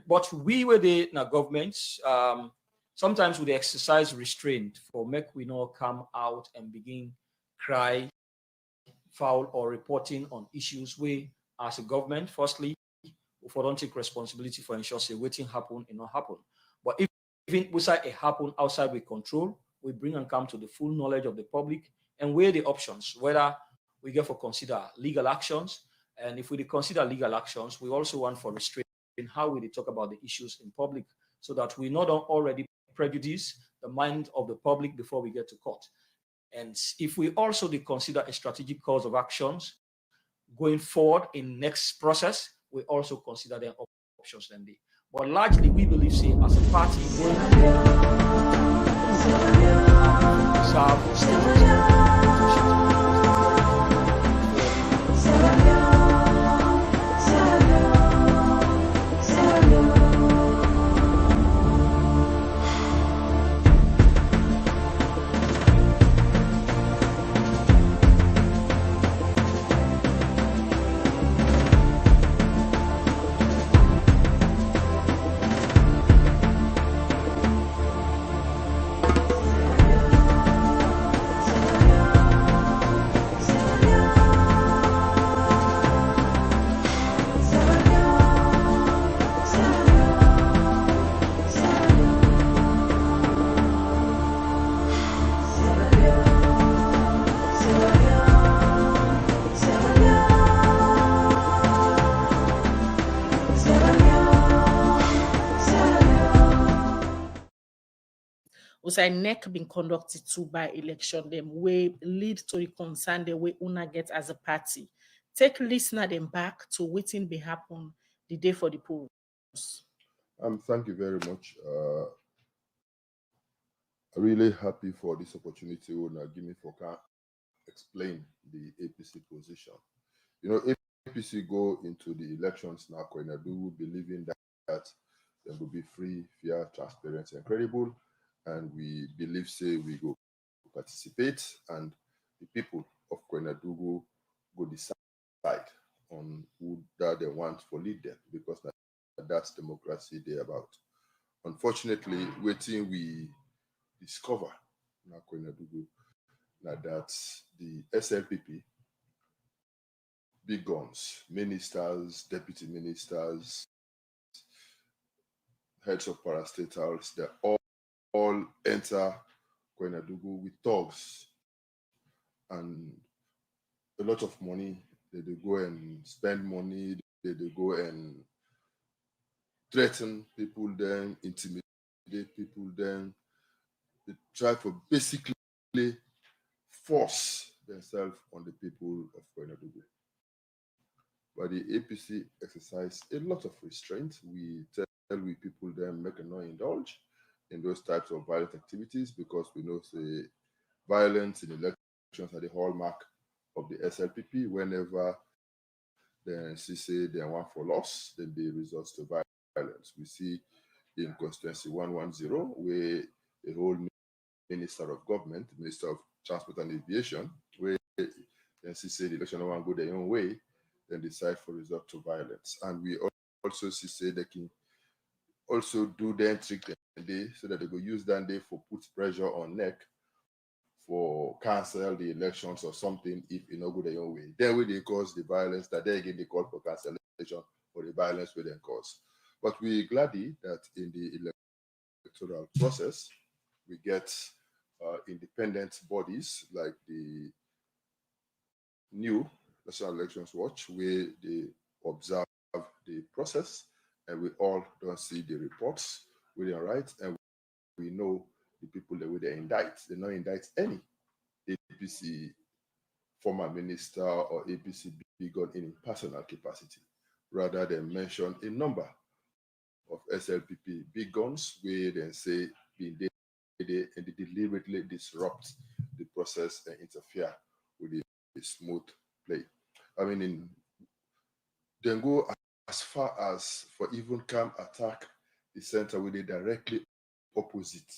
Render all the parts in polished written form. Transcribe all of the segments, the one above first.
But we were the governments, sometimes we exercise restraint for make we not come out and begin cry foul or reporting on issues we as a government, firstly, we don't take responsibility for ensuring waiting happen and not happen. But if even beside it happen outside we control, we bring and come to the full knowledge of the public and weigh the options, whether we get for consider legal actions. And if we consider legal actions, we also want for restraint in how we talk about the issues in public so that we not already prejudice the mind of the public before we get to court. And if we also consider a strategic course of actions going forward in next process, we also consider their options then be. But largely, we believe, say, as a party, was a neck being conducted to by election them way lead to the concern the way una get as a party. Take listener them back to waiting be happen the day for the polls. Thank you very much. Really happy for this opportunity when give me for can explain the APC position. You know, APC go into the elections now, Koinadugu, believing that they will be free, fair, transparent, and credible. And we believe, say, we go participate, and the people of Koinadugu go decide on who that they want for lead them, because that's democracy they're about. Unfortunately, waiting we discover now Koinadugu now that the SLPP, big guns, ministers, deputy ministers, heads of parastatals, they all enter Koinadugu with thugs and a lot of money. They go and spend money, they go and threaten people, then intimidate people, then they try to basically force themselves on the people of Koinadugu. But the APC exercise a lot of restraint. We tell we people then make a no indulge in those types of violent activities, because we know say violence in elections are the hallmark of the SLPP. Whenever they say they want for loss, then they resort to violence. We see in constituency 110 where the whole Minister of Government, Minister of Transport and Aviation, where then say the election want to go their own way, then decide for resort to violence. And we also say they can also do their trick day so that they go use that day for put pressure on NEC for cancel the elections or something if it not go their own way. Then when they cause the violence, that they again they call for cancellation for the violence we then cause. But we're glad that in the electoral process, we get independent bodies like the new National Elections Watch, where they observe the process, and we all don't see the reports with their rights, and we know the people that they indict. They not indict any APC former minister or APC big gun in personal capacity. Rather, they mention a number of SLPP big guns where they say they deliberately disrupt the process and interfere with the smooth play. I mean, then go as far as for even come attack the center where they directly opposite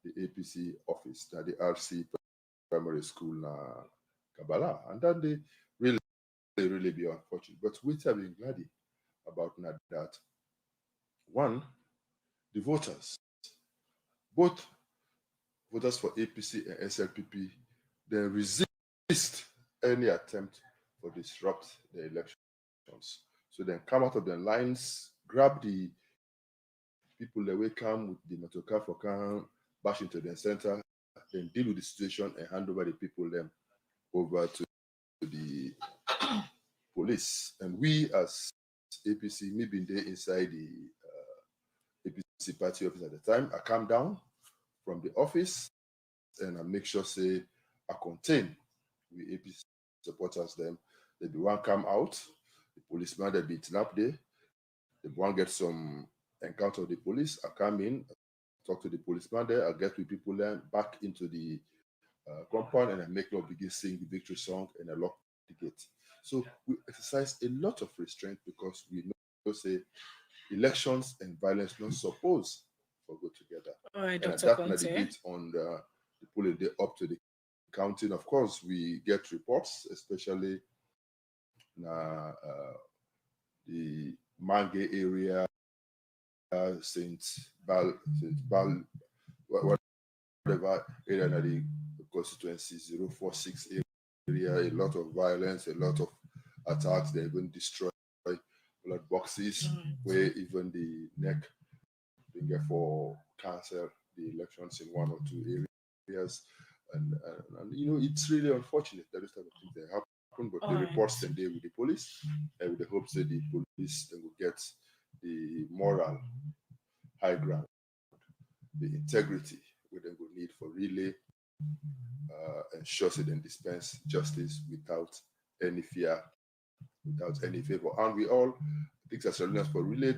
the APC office, that the RC primary school na Kabbalah, and then they really be unfortunate. But we have been glad about that One, the voters. Both voters for APC and SLPP, they resist any attempt to disrupt the elections. So then come out of their lines, grab the people that will come with the motorcar for can bash into the center, then deal with the situation and hand over the people them over to the police. And we as APC, me being there inside the APC party office at the time, I come down from the office and I make sure say I contain the APC supporters them. They be one come out, the policeman they beaten up there, the one get some encounter with the police, I come in, I talk to the policeman there, I get with people there back into the compound and I make no begin sing the victory song and I lock the gate. So we exercise a lot of restraint because we know say elections and violence not supposed to go together. All right, and Dr. that debate on the polling day up to the counting. Of course, we get reports, especially in the Mange area, Saint Bal, whatever area in the constituency 046 area, a lot of violence, a lot of attacks. They even destroy blood boxes where even the neck finger for cancel the elections in one or two areas. And you know, it's really unfortunate that this type of things that happen, but the reports then deal with the police and with the hopes that the police then will get the moral high ground, the integrity we then will need for really ensure that then dispense justice without any fear, without any favor. And we all think as Lawrance for really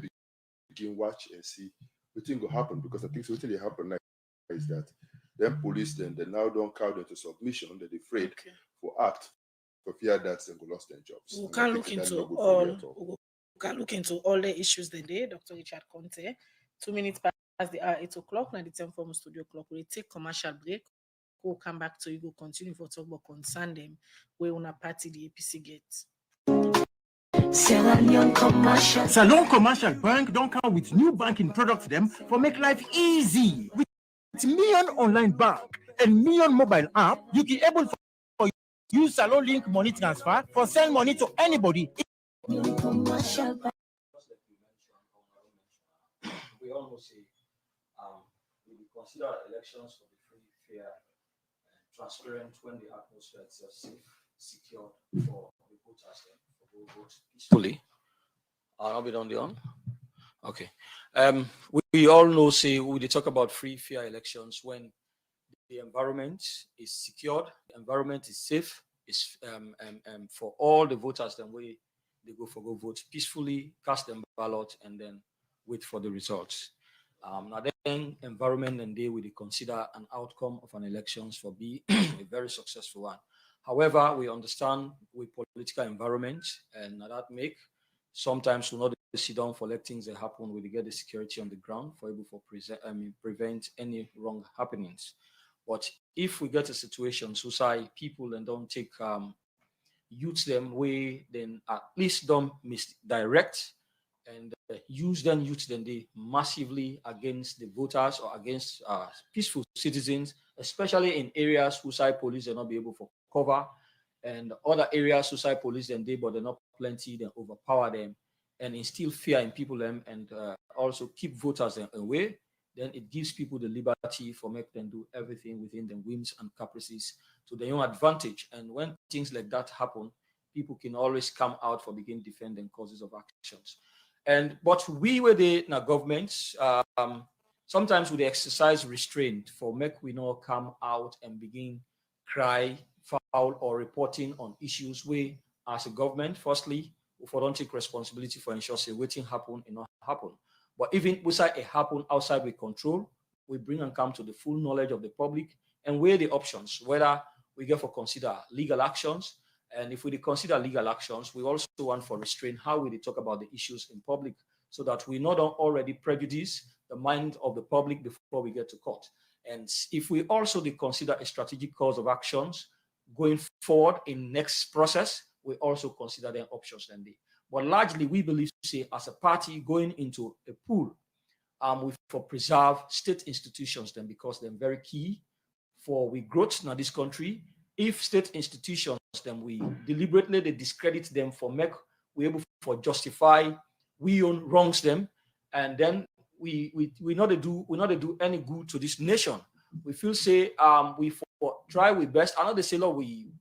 begin watch and see what thing will happen, because I think what will happen now is that them police then they now don't cow them to submission, they're afraid for act for fear that they will lose their jobs. We can look into all the issues the day, Dr. Richard KONTEH. 2 minutes past the hour 8 o'clock, now the time for studio clock. We'll take commercial break. We'll come back to you, go continue for talk about concern them where on a party the APC gets. Salon Commercial Bank don't come with new banking products them for make life easy. With Million online bank and Million mobile app, you can able for use Salon Link money transfer for send money to anybody. We almost say we consider elections to be free, fair, and transparent when the atmosphere is safe, secure for the voters and for vote peacefully. I'll be on the on. Okay. We all know, say, we talk about free, fair elections when the environment is secured, the environment is safe, is for all the voters, then they go vote peacefully, cast them ballot, and then wait for the results. Now then, environment and they will consider an outcome of an elections for be a very successful one. However, we understand with political environment and that make sometimes we not sit down for let things that happen. We get the security on the ground for able for prevent any wrong happenings. But if we get a situation, society people and don't take youth them way, then at least don't misdirect and use them youth then they massively against the voters or against peaceful citizens, especially in areas suicide police will not be able to cover, and other areas suicide police then they but they're not plenty, then overpower them and instill fear in people them and also keep voters away. Then it gives people the liberty for make them do everything within their whims and caprices to their own advantage. And when things like that happen, people can always come out for begin defending causes of actions. But we were the governments sometimes we exercise restraint for make we not come out and begin cry foul or reporting on issues where as a government firstly if we don't take responsibility for ensure say waiting happen and not happen. But even beside it happen outside we control, we bring and come to the full knowledge of the public and weigh the options, whether we get for consider legal actions. And if we consider legal actions, we also want for restraint how we talk about the issues in public so that we not already prejudice the mind of the public before we get to court. And if we also consider a strategic course of actions going forward in next process, we also consider their options then. But largely, we believe, say, as a party going into a pool, we for preserve state institutions then, because they're very key for we growth in this country. If state institutions, then we deliberately they discredit them for make we able for justify we own wrongs them, and then we not do any good to this nation. We feel say we for try we best. I know they say Lord, we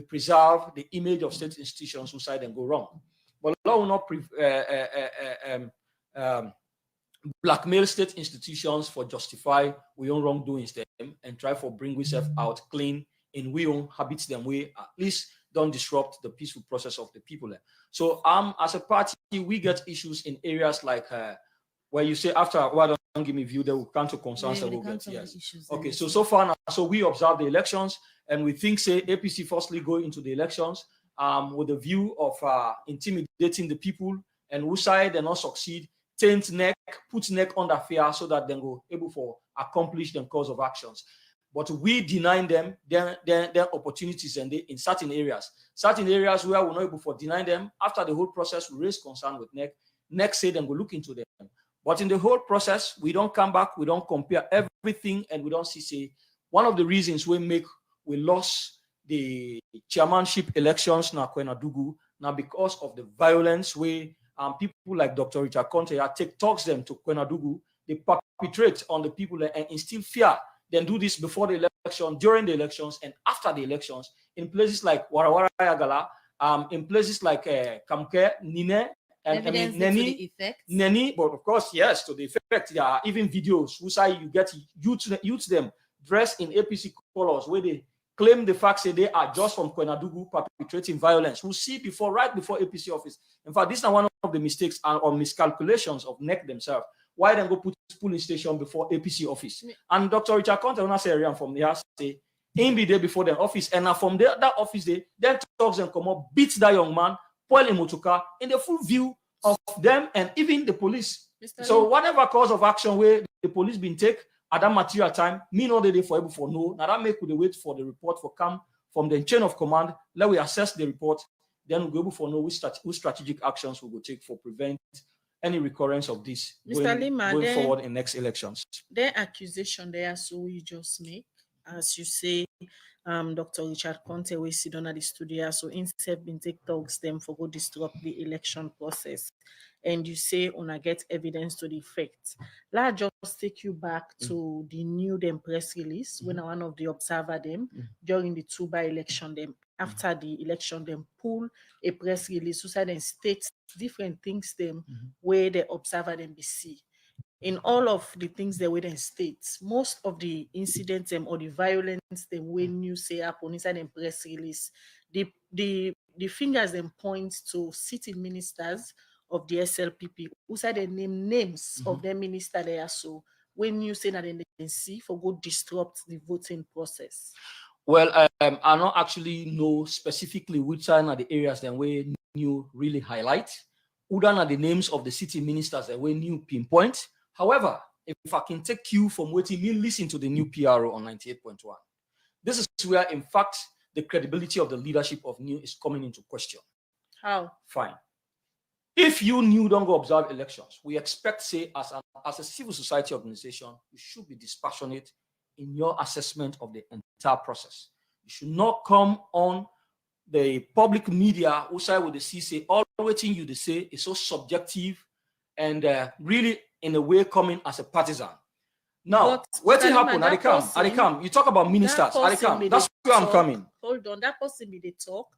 preserve the image of state institutions who side and go wrong, but law will not blackmail state institutions for justify we own wrongdoings them and try for bring ourselves out clean in we own habits them way at least don't disrupt the peaceful process of the people. So as a party we get issues in areas like where you say after why don't give me view they will come to concerns that will get yes. Okay, so far now, so we observe the elections and we think say APC firstly go into the elections with the view of intimidating the people, and who side they not succeed taint neck, put neck under fear so that they go able for accomplish them cause of actions. But we deny them their opportunities and in certain areas where we're not able for deny them. After the whole process, we raise concern with neck say then go look into them. But in the whole process, we don't come back, we don't compare everything, and we don't see say one of the reasons we lost the chairmanship elections now Koinadugu now because of the violence people like Dr. Richard KONTEH talks them to Koinadugu, they perpetrate on the people and instill fear, then do this before the election, during the elections, and after the elections, in places like Warawara Yagala, in places like Kamke, Nine, and Neni, but of course, yes, to the effect, there are even videos who say you get youth them dressed in APC colors where they claim the fact that they are just from Koinadugu perpetrating violence. We'll see right before APC office. In fact, this is one of the mistakes or miscalculations of NEC themselves. Why then go put polling station before APC office? And Dr. Richard KONTEH, when I say from the house, say, in be there before the office, and from there, that office day, then talks and come up, beats that young man, Paul Motoka, in the full view of them and even the police. So whatever cause of action where the police been take, at that material time, me know they for able for no. Now that make we wait for the report for come from the chain of command. Let we assess the report, then we'll be able for know which strategic actions we will take for prevent any recurrence of this going forward in next elections. Their accusation there, so you just make, as you say, Dr. Richard KONTEH we sit on at the studio, so instead been take talks them for go disrupt the election process. And you say una get evidence to the effect. Let's just take you back to the new them press release when one of the observer them during the 2 by-election them after the election them pull a press release who said and states different things them where the observer them be see. In all of the things they were states, most of the incidents or the violence them when you say happen inside the press release, the fingers them point to sitting ministers of the SLPP who said they name names of their minister there. So when you say that they see for go disrupt the voting process. Well, I don't actually know specifically which are the areas that we new really highlight. Udan are the names of the city ministers that we new pinpoint. However, if I can take you from waiting, me listen to the new PRO on 98.1. This is where, in fact, the credibility of the leadership of new is coming into question. How? Fine. If you new don't go observe elections, we expect, say, as a civil society organization, you should be dispassionate in your assessment of the entire process. You should not come on the public media who side with the say all waiting you to say is so subjective and really in a way coming as a partisan. Now, what will happen? I come. You talk about ministers. I come. That's where I'm coming. Hold on. That person be the talk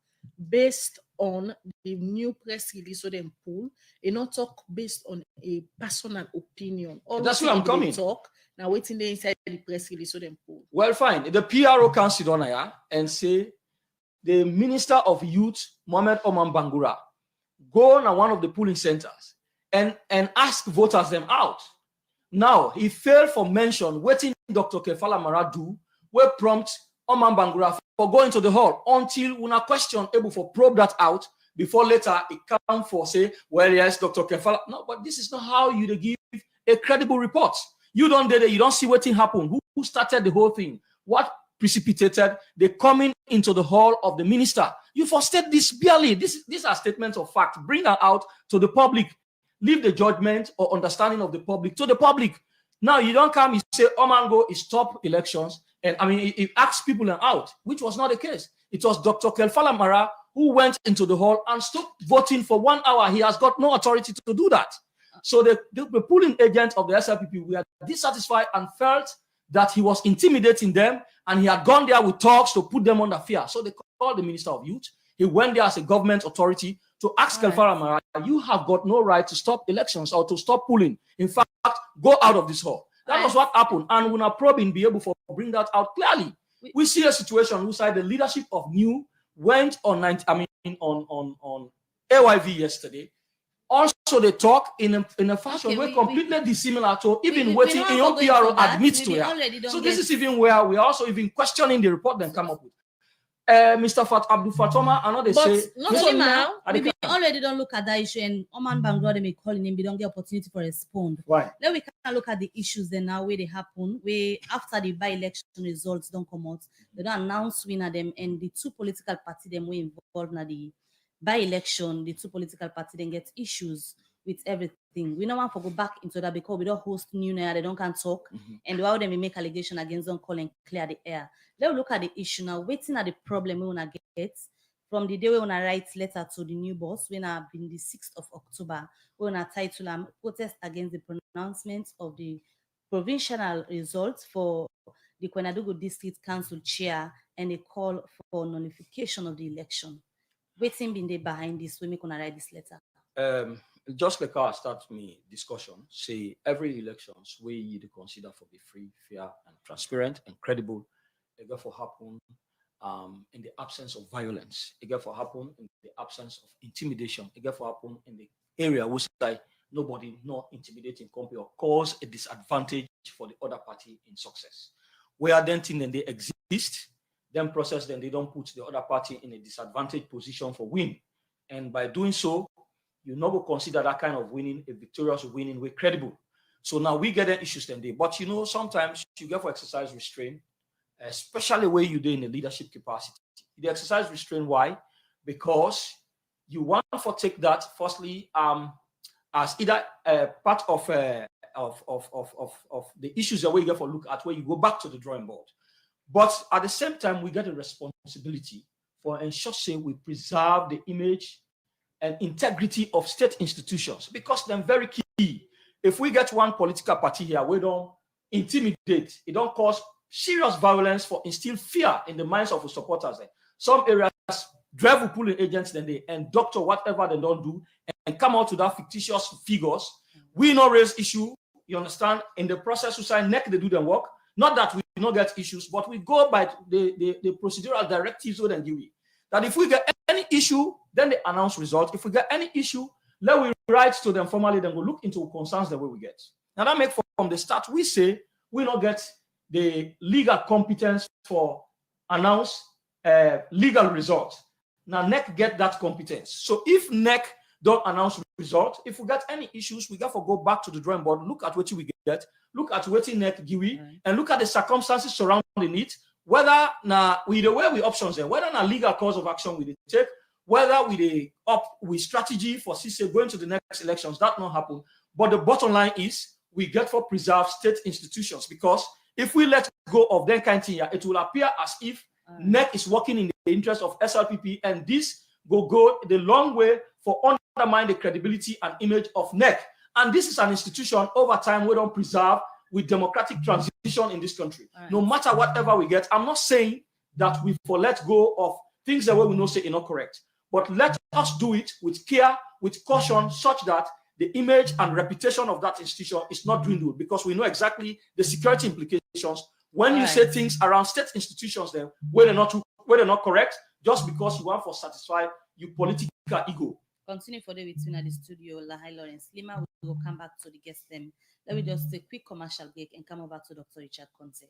based on the new press release so them pull, and not talk based on a personal opinion. That's where I'm coming. Talk now waiting there inside the press release so them pull. Well, fine. The PRO can sit on here and say the Minister of Youth, Mohamed Oman Bangura, go on one of the polling centers and ask voters them out. Now, he failed for mention, waiting Dr. Kefala Maradu, will prompt Oman Bangura for going to the hall until una question able for probe that out before later it come for say, well, yes, Dr. Kefala. No, but this is not how you give a credible report. You don't do that, you don't see what thing happened. Who started the whole thing? What precipitated the coming into the hall of the minister? You forstate this barely. These are statements of fact. Bring her out to the public. Leave the judgment or understanding of the public to the public. Now you don't come, you say, Omango is stop elections. And I mean, it asks people out, which was not the case. It was Dr. Kelfala Mara who went into the hall and stopped voting for 1 hour. He has got no authority to do that. So the polling agents of the SLPP were dissatisfied and felt that he was intimidating them, and he had gone there with talks to put them under fear. So they called the Minister of Youth. He went there as a government authority to ask Kelfala Mara, you have got no right to stop elections or to stop polling. In fact, go out of this hall. That was what happened. And we're not probing be able to bring that out clearly. We see a situation where the leadership of New went on AYV yesterday. Also, they talk in a fashion where completely dissimilar to even waiting in your PRO admits to it. So this is even where we are also even questioning the report they come up with. Mr. Abdul Fatoma, I know they say now we already don't look at that issue, and Oman Bangladesh they may call him, we don't get opportunity for respond. Right. Then we can look at the issues then now where they happen, where after the by-election results don't come out, they don't announce winner them, and the two political parties them were involved in the by-election, the two political parties then get issues with everything. We don't want to go back into that because we don't host new now, they don't can talk, and while they may make allegation against them, call and clear the air. Let's look at the issue now. Waiting at the problem we wanna get from the day we wanna write letter to the new boss. When I been the 6th of October, we wanna title protest against the pronouncement of the provincial results for the Koinadugu District Council chair and a call for nullification of the election. Waiting been there behind this. We make gonna write this letter. Just like I start me discussion, say every elections we you consider for be free, fair, and transparent and credible. It got for happen in the absence of violence. It got for happen in the absence of intimidation. It got for happen in the area which like nobody not intimidating company or cause a disadvantage for the other party in success. Where then think then they exist, then process then they don't put the other party in a disadvantaged position for win. And by doing so, you never consider that kind of winning a victorious winning way credible. So now we get the issues then they, but you know, sometimes you get for exercise restraint, especially where you do in a leadership capacity. The exercise restraint, why? Because you want to take that firstly as either part of the issues that we get for look at where you go back to the drawing board. But at the same time, we get a responsibility for ensuring we preserve the image and integrity of state institutions because they're very key. If we get one political party here, we don't intimidate, it don't cause serious violence for instill fear in the minds of the supporters. Some areas drive polling agents, then they and doctor whatever they don't do and come out to that fictitious figures. We not raise issue, you understand? In the process, we say NEC they do their work. Not that we not get issues, but we go by the procedural directives with give we. That if we get any issue, then they announce results. If we get any issue, let we write to them formally, then we'll look into concerns the way we get. Now that make from the start, we say we not get the legal competence for announce legal results. Now NEC get that competence. So if NEC don't announce results, if we get any issues, we got to go back to the drawing board, look at what we get, look at what NEC give we, and look at the circumstances surrounding it, whether now with the way we options there, whether now legal cause of action we take, whether we with strategy for CC going to the next elections, that not happen. But the bottom line is we get for preserve state institutions because if we let go of that kind of thing, it will appear as if NEC is working in the interest of SLPP, and this will go the long way for undermine the credibility and image of NEC. And this is an institution over time we don't preserve with democratic transition in this country. No matter whatever we get, I'm not saying that we for let go of things that we know say are not correct, but let us do it with care, with caution, such that the image and reputation of that institution is not dwindled, because we know exactly the security implications when you say things around state institutions then where they're not correct, just because you want to satisfy your political ego. Continue for the between at the studio, Lahai, Lawrance. Leemaa will come back to the guest them. Let me just take a quick commercial break and come over to Dr. Richard KONTEH.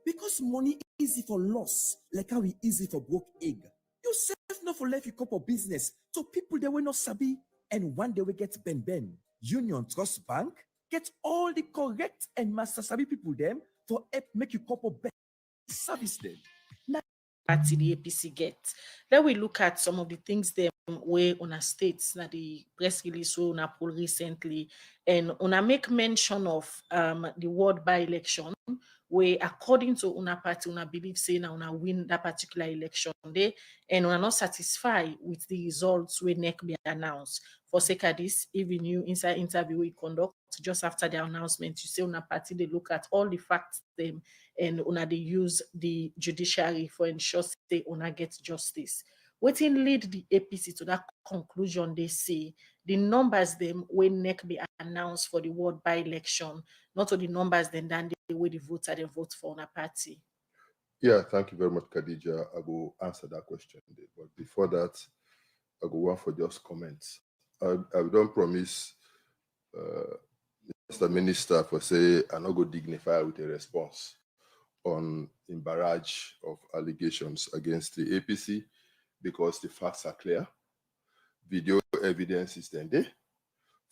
Because money easy for loss, like how it easy for broke egg. You save not for life you couple business, so people they will not sabi, and one day we get ben. Union Trust Bank get all the correct and master sabi people them for help make you couple better service them. party the APC get. Then we look at some of the things them way on a states that the press release we una pull recently, and una make mention of the ward by election, where according to una party una believe say na una win that particular election day, and una not satisfied with the results we NEC be announced. For sake of this, even you inside interview we conduct just after the announcement, you say una party they look at all the facts them and una they use the judiciary for ensure they una get justice. Wetin lead the APC to that conclusion? They say the numbers them when NEC be announced for the ward by election, not to the numbers then than the way the voter they vote for a party. Yeah, thank you very much, Khadija. I will answer that question. But before that, I go one for just comments. I don't promise Mr. Minister for say I not go dignify with a response on in barrage of allegations against the APC because the facts are clear. Video evidence is then there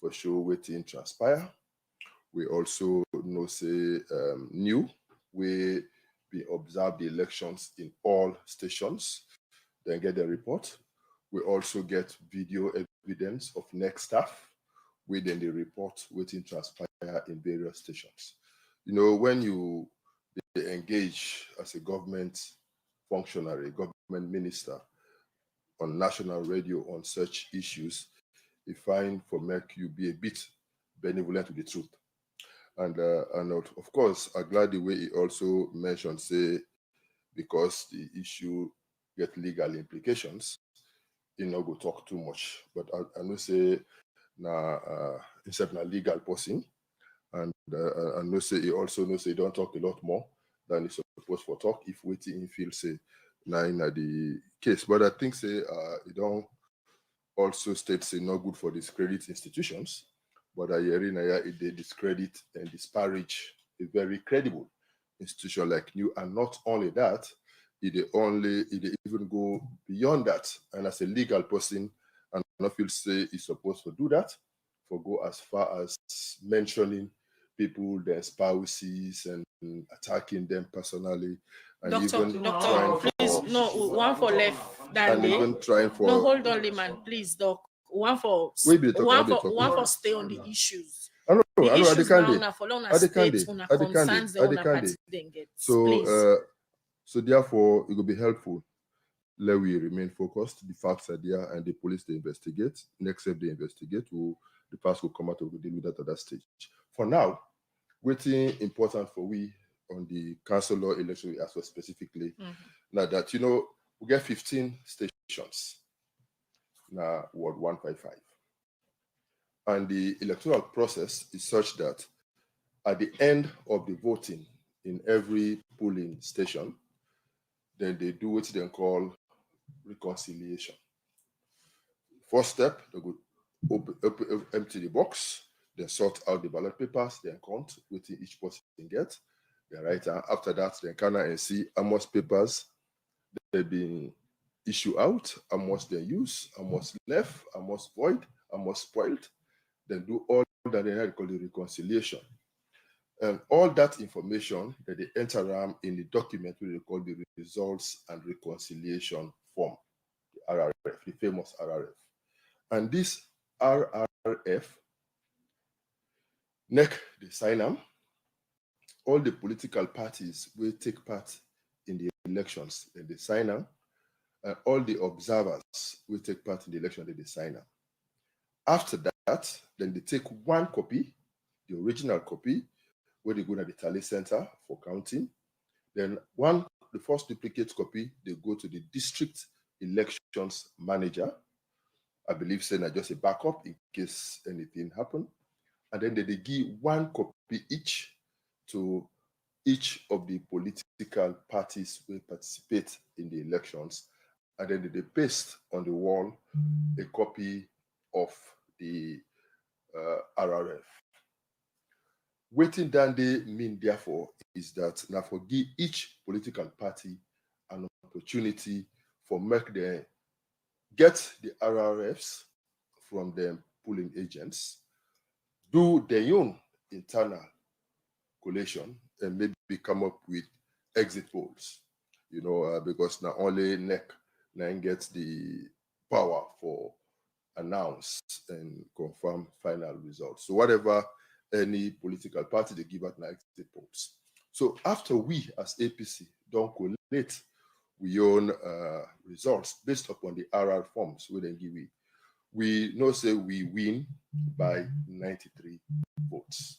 for sure waiting transpire. We also know say new we observe the elections in all stations, then get the report. We also get video evidence of next staff within the report waiting transpire in various stations. You know, when you engage as a government functionary, government minister on national radio on such issues, it find for make you be a bit benevolent to the truth. And of course, I'm glad the way he also mentioned, say, because the issue get legal implications, he not go talk too much. But I know say, except na legal person, and I know say he also knows say he don't talk a lot more than he's supposed for talk if waiting he feels say now in the case. But I think say he don't also state say not good for discredit institutions. But they discredit and disparage a very credible institution like you. And not only that, it even go beyond that. And as a legal person, and I feel say it's supposed to do that, for go as far as mentioning people, their spouses, and attacking them personally. And Doctor, please, no, one for left. And even trying for... No, hold on, Leeman, please, Doc. One for stay on the issues. I know, the I know, issues now for long as states una concerns the una party then get. So, so therefore, it will be helpful. Let we remain focused. The facts are there, and the police they investigate. Next step they investigate, the past will come out and we'll deal with that at that stage. For now, waiting important for we on the council law election as well specifically. Now that we get 15 stations. Now Ward 155. And the electoral process is such that at the end of the voting in every polling station, then they do what they call reconciliation. First step, they go empty the box, then sort out the ballot papers, then count what each person gets. Then write after that, then can and see how much papers they've been issued out, how much they use, how much left, how much void, how much spoiled. Then do all that they call the reconciliation. And all that information that they enter in the document we call the results and reconciliation form, the RRF, the famous RRF. And this RRF, NEC, they sign them. All the political parties will take part in the elections, and they sign them. And all the observers will take part in the election, and they sign them. After that, then they take one copy, the original copy, where they go to the tally center for counting. Then the first duplicate copy, they go to the district elections manager. I believe saying just a backup in case anything happen. And then they give one copy each to each of the political parties who participate in the elections. And then they paste on the wall a copy of the RRF. Waiting down they mean therefore is that now for give each political party an opportunity for make them get the RRFs from the polling agents, do their own internal collation, and maybe come up with exit polls. you know, because not only NEC now gets the power for announce and confirm final results. So whatever any political party they give out 90 votes. So after we as APC don't collate we own results based upon the RR forms we then give it, we know say we win by 93 votes.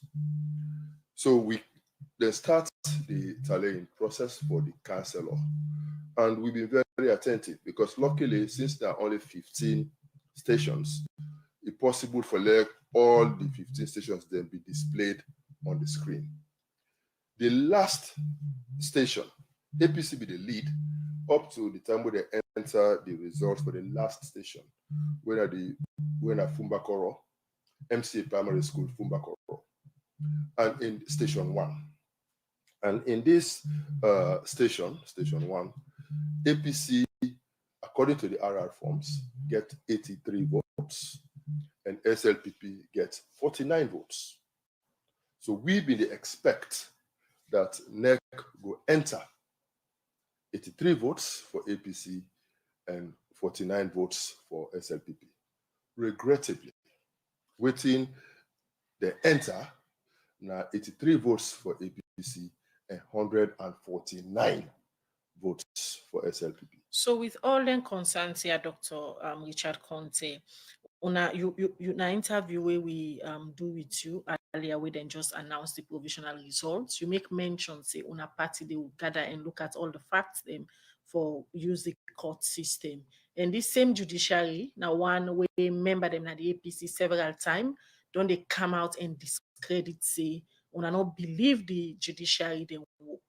So we then start the tallying process for the councillor. And we've been very, very attentive because luckily, since there are only 15 stations, it's possible for all the 15 stations then be displayed on the screen. The last station, APC be the lead up to the time where they enter the results for the last station, when at Fumbakoro, MCA Primary School, Fumbakoro, and in station 1. And in this station 1, APC, according to the RR forms, get 83 votes, and SLPP gets 49 votes. So we really expect that NEC will enter 83 votes for APC and 49 votes for SLPP. Regrettably, waiting they enter now 83 votes for APC and 149 votes for SLPP. So with all them concerns here, Dr. Richard KONTEH, you interview where we do with you earlier, we then just announced the provisional results. You make mention, say, on a party, they will gather and look at all the facts them for use the court system. And this same judiciary, now one way member them at the APC several times, don't they come out and discredit, say, una not believe the judiciary they work.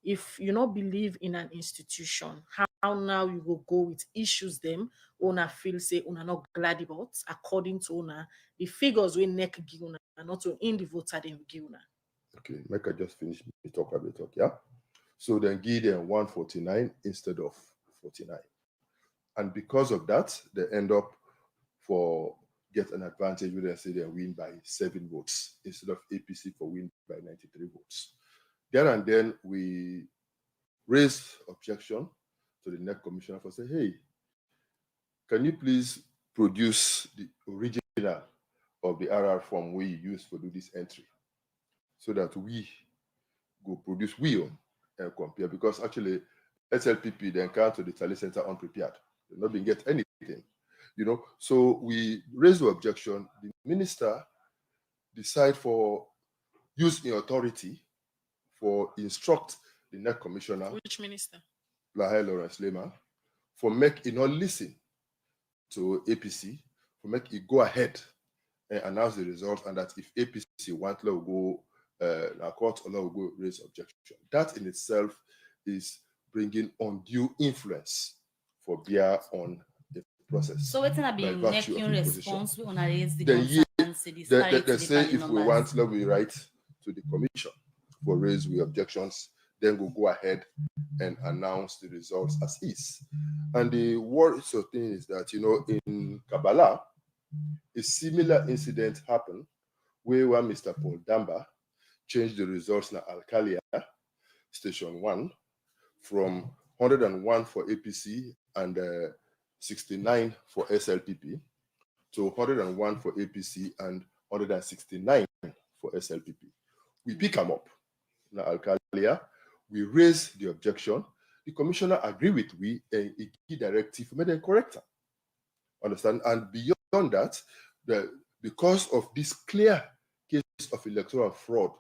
If you not believe in an institution, how now you will go with issues them, una feel say una not glad about, according to una, the figures we NEC give una, not in the voter them give una. Okay, make I just finish the talk a bit, yeah? So then give them 149 instead of 49. And because of that, they end up for get an advantage where they say they win by 7 votes instead of APC for win by 93 votes. There and then we raised objection to the NEC commissioner for saying, hey, can you please produce the original of the RR form we use for do this entry so that we go produce we own and compare, because actually SLPP then come to the tally center unprepared. They've not been get anything, you know. So we raised the objection. The minister decide for using authority for instruct the NEC commissioner. Which minister? Lahai, Lawrance, Leemaa, for make it not listen to APC, for make it go ahead and announce the result, and that if APC want, let go court, or let go raise objection. That in itself is bringing undue influence for bear on the process. So what's gonna be making response we wanna raise the concern? They say if we want, let we write to the commission for raise we objections, then we'll go ahead and announce the results as is. And the worrisome thing is that, you know, in Kabbalah, a similar incident happened where one Mr. Paul Damba changed the results in Alkalia, Station 1, from 101 for APC and 69 for SLPP to 101 for APC and 169 for SLPP. We pick them up. Now, Alkalia, we raise the objection. The commissioner agree with we and a key directive made them correct. Understand? And beyond that, because of this clear case of electoral fraud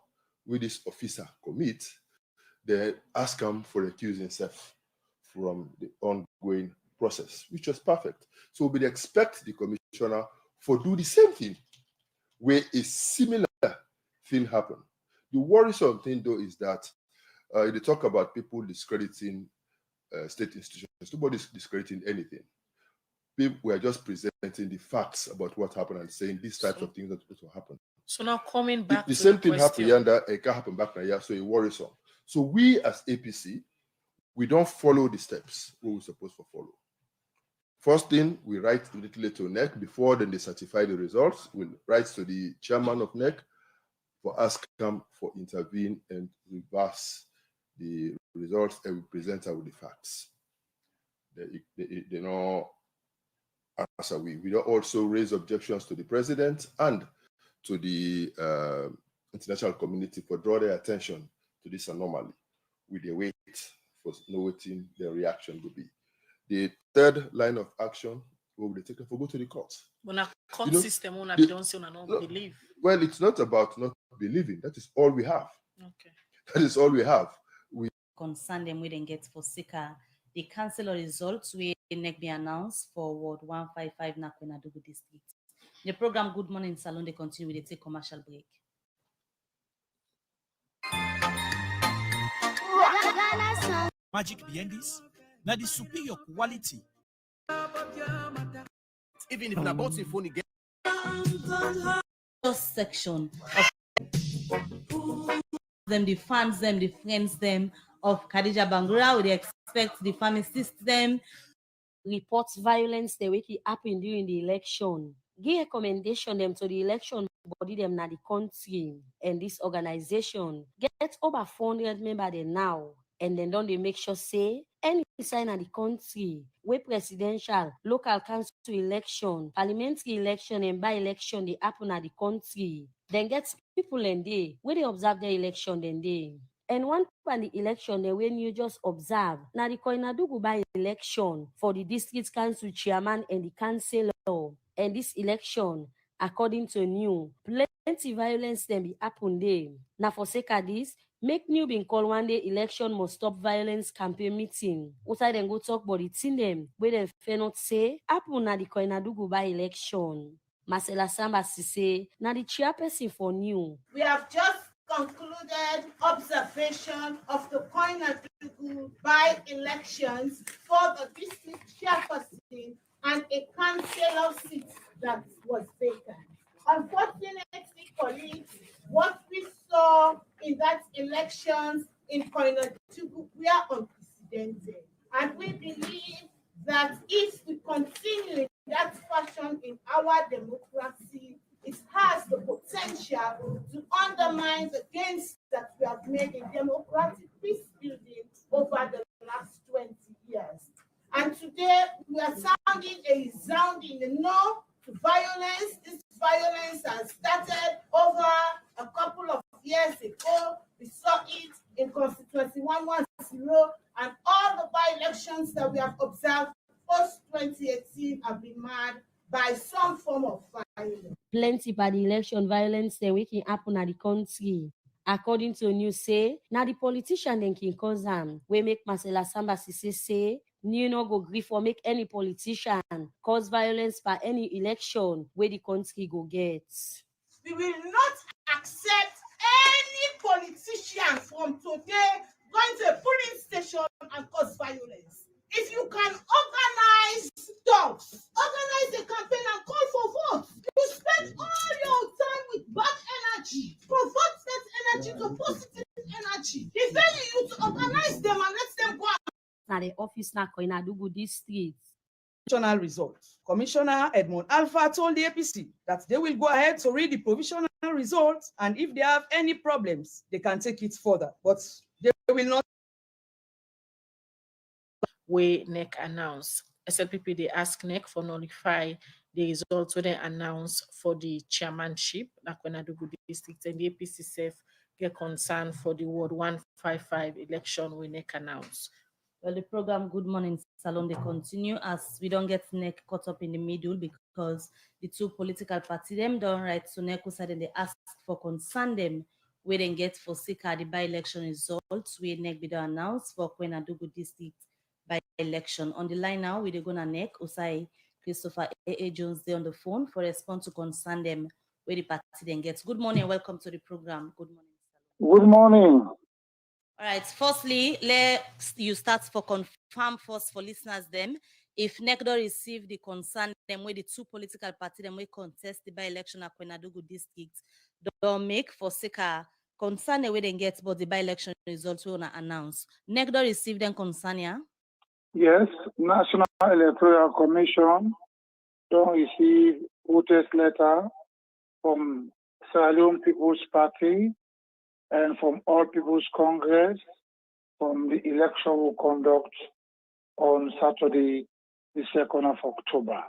with this officer commit, they ask him for recusing himself from the ongoing process, which was perfect. So we expect the commissioner for do the same thing where a similar thing happen. The worrisome thing though is that they talk about people discrediting state institutions. Nobody's discrediting anything. We are just presenting the facts about what happened and saying these types of things that will happen. So now coming back the to same the thing question. happened yonder, it can happen back now, so it worrisome. So we as APC, we don't follow the steps we were supposed to follow. First thing, we write immediately to NEC before then they certify the results. We'll write to the chairman of NEC for ask them for intervene and reverse the results and we present her with the facts. They know answer. We don't also raise objections to the president and to the international community for draw their attention to this anomaly. We wait for noting the reaction will be. The third line of action will be taken for go to the court. When a court system, don't believe. Well, it's not about not believing. That is all we have. Okay. That is all we have. We concern them we didn't get for Sika. The council results we be announced for Ward 155 na KOINADUGU district. The program Good Morning Salon they continue with a commercial break. Magic behind this, now the superior quality. Even if na about phone again. Just section of them, the fans, them, the friends, them of Khadija Bangura, would expect the pharmacists, them reports violence the way it happened during the election. Give recommendation them to the election body them na the country and this organization get over 400 members there now. And then don't they make sure say any sign of the country where presidential, local council election, parliamentary election, and by-election they happen at the country. Then get people in there where they observe their election then they. And one part the election then when you just observe now the KOINADUGU by-election for the district council chairman and the councillor. And this election, according to new, plenty violence then be happen there. Now for sake of this, make new being called one day election must stop violence campaign meeting. Outside then go talk about it in them where they fair not say happen na the KOINADUGU by election. Marcela Samba say na the chairperson for new. We have just concluded observation of the KOINADUGU by elections for the district chairperson and a councillor seat that was vacant. Unfortunately, colleagues, what we saw in that elections in KOINADUGU were unprecedented. And we believe that if we continue in that fashion in our democracy, it has the potential to undermine the gains that we have made in democratic peace building over the last 20 years. And today we are sounding a resounding no to violence. This violence has started over a couple of years ago. We saw it in constituency 110, and all the by-elections that we have observed post-2018 have been marred by some form of violence. Plenty by the election violence then we can happen at the country. According to news say, now the politician then can cause them. We make Marcela Samba say, you no go grief or make any politician cause violence by any election where the country go get. We will not accept any politician from today going to a polling station and cause violence. If you can organize talks, organize a campaign and call for votes, you spend all your time with bad energy, convert that energy to positive energy. If you to organize them and let them go. Now the office na KOINADUGU district. Provisional results. Commissioner Edmond Alpha told the APC that they will go ahead to read the provisional results, and if they have any problems, they can take it further. But they will not. We NEC announce. SLPP they ask NEC for notify the results when they announce for the chairmanship like KOINADUGU district, and the APC self get concerned for the Ward 155 election we NEC announce. Well, the program Good Morning Salon they continue as we don't get NEC caught up in the middle because the two political parties them don't write to NEC side and they ask for concern them we then get for Sika the by-election results we NEC be announced for KOINADUGU district by-election. On the line now we're gonna NEC Usai Christopher A. Jones there on the phone for response to concern them where the party then gets. Good morning and welcome to the program. Good morning. Good morning. All right, firstly, let's you start for confirm first for listeners them. If NEC don't receive the concern them where the two political parties them will contest the by-election at KOINADUGU district, don't make for Sika concern the way they get but the by-election results we wanna announce. NEC don't receive them concern, yeah? Yes, National Electoral Commission don't receive protest letter from Sierra Leone People's Party and from All People's Congress from the election will conduct on Saturday, the 2nd of October.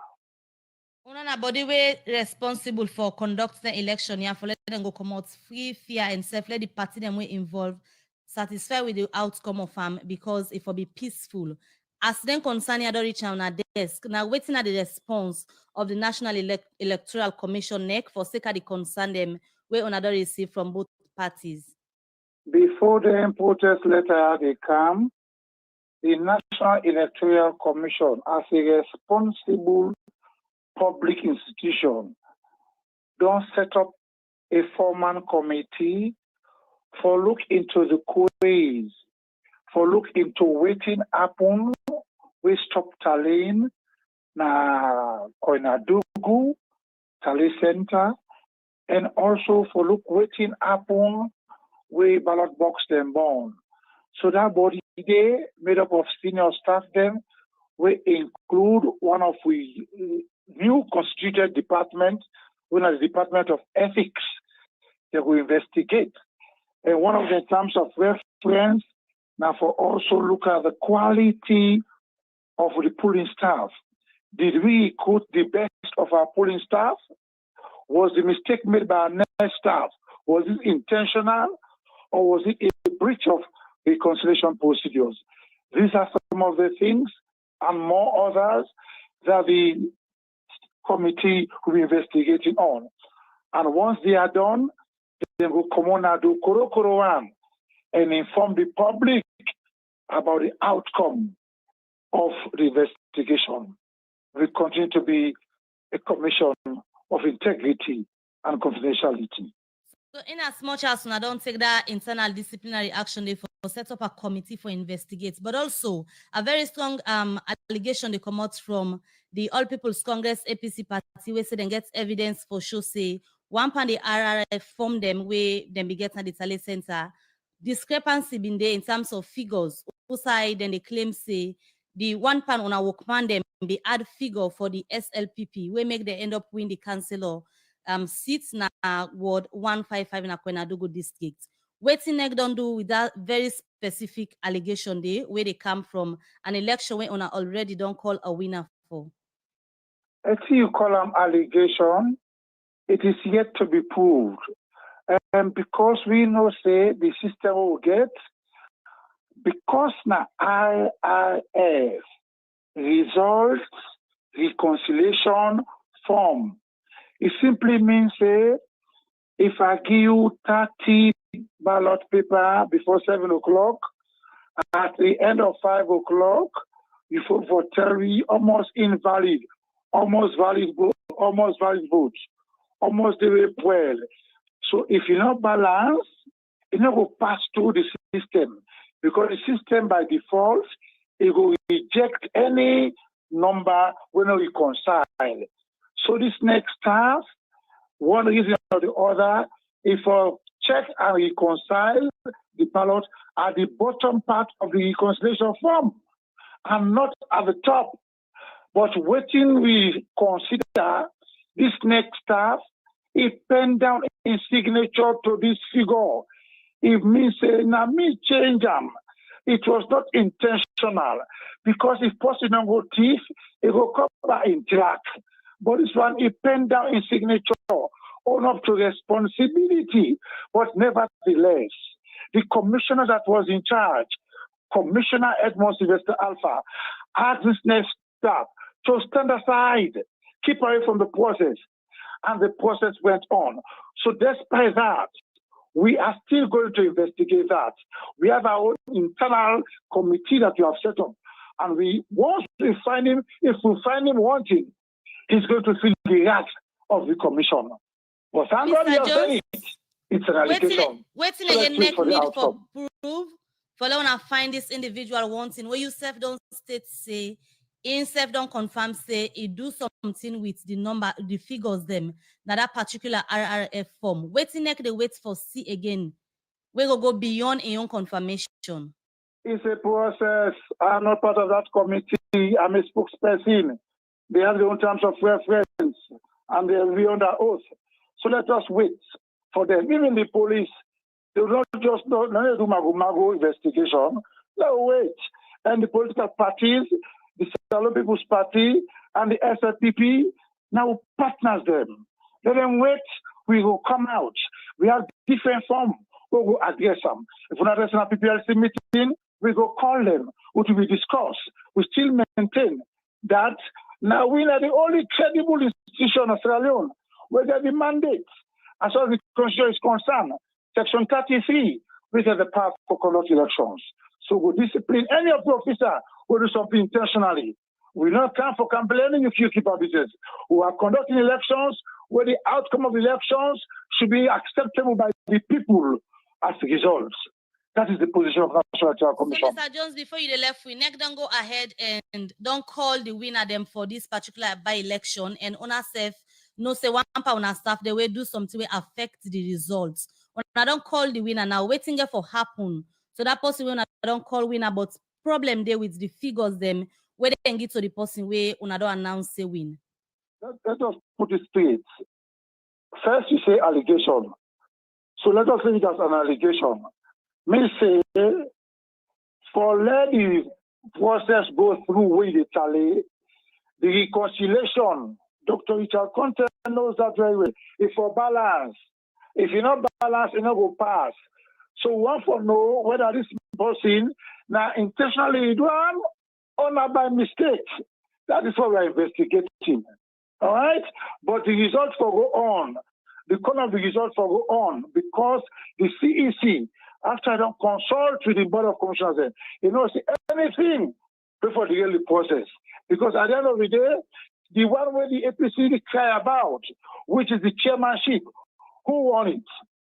Una body we responsible for conducting the election, yeah, for let them go come out free, fair, and safe. Let the party them we involved satisfied with the outcome of because it will be peaceful. As then concerning other reach on our desk, now waiting at the response of the National Electoral Commission NEC for sake of the concern them we another receive from both parties. Before the protest letter they come, the National Electoral Commission, as a responsible public institution, don't set up a four-man committee for look into the queries, for look into waiting happen, we stop tallying na Koinadugu, tally center, and also for look waiting happen, we ballot box them born. So that body there, made up of senior staff them, we include one of the new constituted department, one of the Department of Ethics, that will investigate. And one of the terms of reference, now for also look at the quality of the polling staff. Did we recruit the best of our polling staff? Was the mistake made by our next staff? Was it intentional or was it a breach of reconciliation procedures? These are some of the things and more others that the committee will be investigating on. And once they are done, they will come on and do koro and inform the public about the outcome of the investigation. We continue to be a commission of integrity and confidentiality. So in as much as I don't take that internal disciplinary action, they for set up a committee for investigate, but also a very strong allegation they come out from the All People's Congress APC party, where say they get evidence for sure say one pound the RRF form them where them be get at the Tally Center. Discrepancy been there in terms of figures. Who side then they claim say the 1 pound on a workman them be add figure for the SLPP, where make they end up win the councillor seats na ward 155 in a Koinadugu district. Waiting neck don't do with that very specific allegation there, where they come from an election where on already don't call a winner for. I see you call them allegation, it is yet to be proved. And because we know say the system will get, because na IRF results reconciliation form, it simply means say if I give you 30 ballot paper before 7 o'clock, at the end of 5 o'clock, you vote for 3 almost invalid, almost valid votes, almost the way well. So if you not balance, it not go pass through the system because the system by default it will reject any number when we reconcile. So this next task, one reason or the other, if I check and reconcile the ballot at the bottom part of the reconciliation form and not at the top. But waiting we consider this next task, it pen down in signature to this figure. It means now me change them. It was not intentional because if person don't go thief, it will come back in track. But this one, it pen down in signature, own up to responsibility. But nevertheless, the commissioner that was in charge, Commissioner Edmond Sylvester Alpha, asked this next step to stand aside, keep away from the process. And the process went on. So despite that, we are still going to investigate that. We have our own internal committee that we have set up. And once we find him, if we find him wanting, he's going to fill the wrath of the commission. But thank God you have done it. It's an allegation. Waiting again next need for proof. For when I find this individual wanting, where you self don't state say, in self don't confirm say it do something with the number, the figures them, that particular RRF form. Waiting next they wait for see again. We will go beyond a own confirmation. It's a process. I'm not part of that committee. I'm a spokesperson. They have their own terms of reference and they will be under oath. So let us wait for them. Even the police, they will not just do mago investigation. Now wait. And the political parties, the Salon People's Party and the SLPP, now partners them. Let them wait. We will come out. We have different form. We will address them. If we're not addressing a PPLC meeting, we go call them. What will be discussed? We still maintain that now we are the only credible institution of Sierra Leone where there the mandate. As far as the Constitution is concerned, Section 33, we have the power for conduct elections. So we discipline any of the officer who do something intentionally. We don't come for complaining if you keep our business. We are conducting elections where the outcome of the elections should be acceptable by the people as results. That is the position of the National Electoral Commission. So, Mr. Jones, before you left, we next don't go ahead and don't call the winner them for this particular by-election and on ourselves, no say one pound and staff, they will do something will affect the results. When I don't call the winner now, waiting there for happen. So that person when I don't call winner, but problem there with the figures them where they can get to the person where when I don't announce a win. Let us put it straight. First, you say allegation. So let us say it as an allegation. Me say, for let the process go through with the tally, the reconciliation, Dr. Richard KONTEH knows that very well. If for balance, if you not balance, it not go pass. So one for know whether this person now intentionally done or not by mistake. That is what we are investigating. All right? But the results will go on. The corner of the results will go on because the CEC, after I don't consult with the Board of Commissioners, see anything before the early process. Because at the end of the day, the one where the APC cry about, which is the chairmanship, who won it?